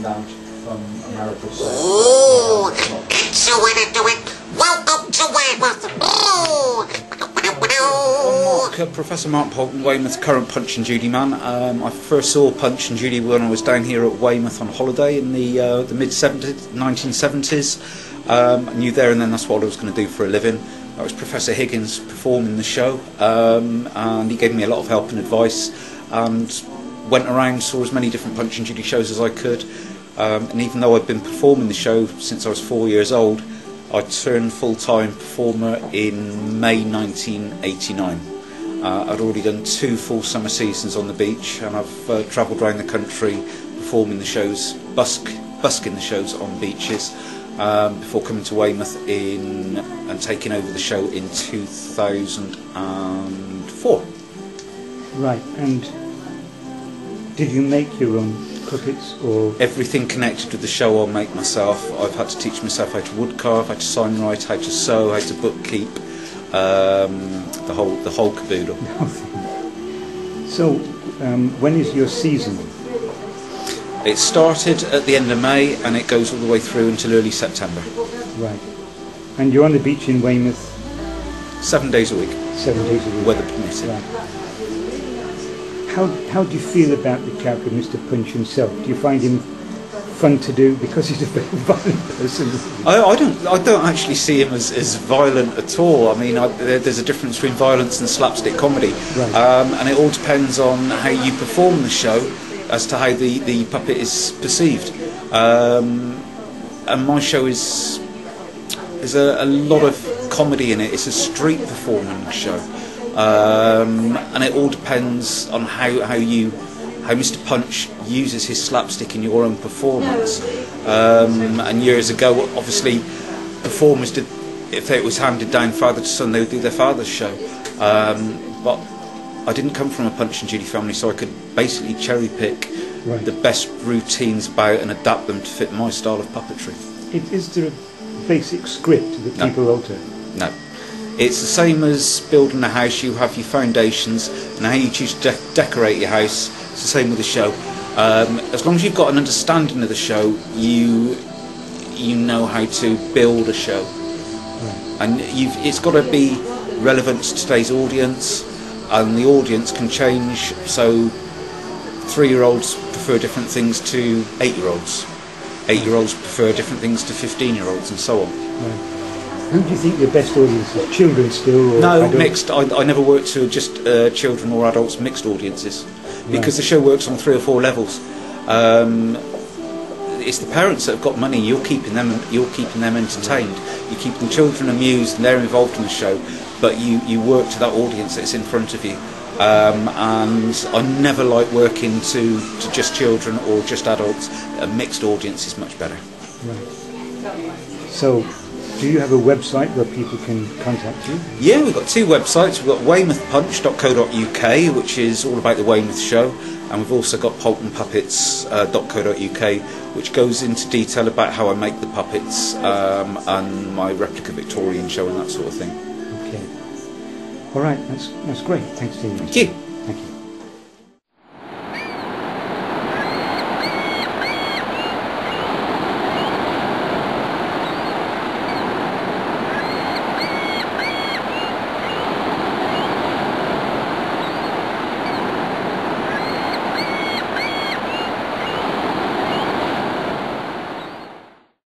come down from America. Oh, so what are you doing? Welcome to Weymouth. I'm Professor Mark Poulton, Weymouth's current Punch and Judy man. I first saw Punch and Judy when I was down here at Weymouth on holiday in the mid-70s, 1970s. I knew there and then that's what I was going to do for a living. That was Professor Higgins performing the show, and he gave me a lot of help and advice, and went around, saw as many different Punch and Judy shows as I could. And even though I'd been performing the show since I was 4 years old, I turned full-time performer in May 1989. I'd already done 2 full summer seasons on the beach, and I've travelled around the country performing the shows, busking the shows on beaches, before coming to Weymouth and taking over the show in 2004. Right, and did you make your own puppets, or...? Everything connected with the show I'll make myself. I've had to teach myself how to woodcarve, how to sign write, how to sew, how to bookkeep, the whole caboodle. So, when is your season? It started at the end of May and it goes all the way through until early September. Right. And you're on the beach in Weymouth? 7 days a week. 7 days a week. Weather permitting. Right. How do you feel about the character of Mr. Punch himself? Do you find him fun to do because he's a very violent person? I don't actually see him as violent at all. I mean, there's a difference between violence and slapstick comedy, right. And it all depends on how you perform the show as to how the puppet is perceived. And my show is a lot of comedy in it. It's a street performance show. And it all depends on how Mr. Punch uses his slapstick in your own performance. And years ago, obviously, performers did, if it was handed down father to son, they would do their father's show. But I didn't come from a Punch and Judy family, so I could basically cherry pick right. the best routines about and adapt them to fit my style of puppetry. Is there a basic script that people alter? No. It's the same as building a house. You have your foundations and how you choose to decorate your house. It's the same with the show. As long as you've got an understanding of the show, you know how to build a show. Right. And it's got to be relevant to today's audience, and the audience can change. So 3-year-olds prefer different things to 8-year-olds. 8-year-olds prefer different things to 15-year-olds, and so on. Right. Who do you think your best audience is? Children still? Or no, adults? Mixed. I never worked to just children or adults, mixed audiences, because the show works on 3 or 4 levels. It's the parents that have got money. You're keeping them entertained. You're keeping children amused, and they're involved in the show. But you work to that audience that's in front of you. And I never like working to just children or just adults. A mixed audience is much better. Right. So, do you have a website where people can contact you? Yeah, we've got 2 websites. We've got weymouthpunch.co.uk, which is all about the Weymouth show, and we've also got poultonpuppets.co.uk, which goes into detail about how I make the puppets, and my replica Victorian show and that sort of thing. Okay. All right, that's great. Thanks to you. Thank you.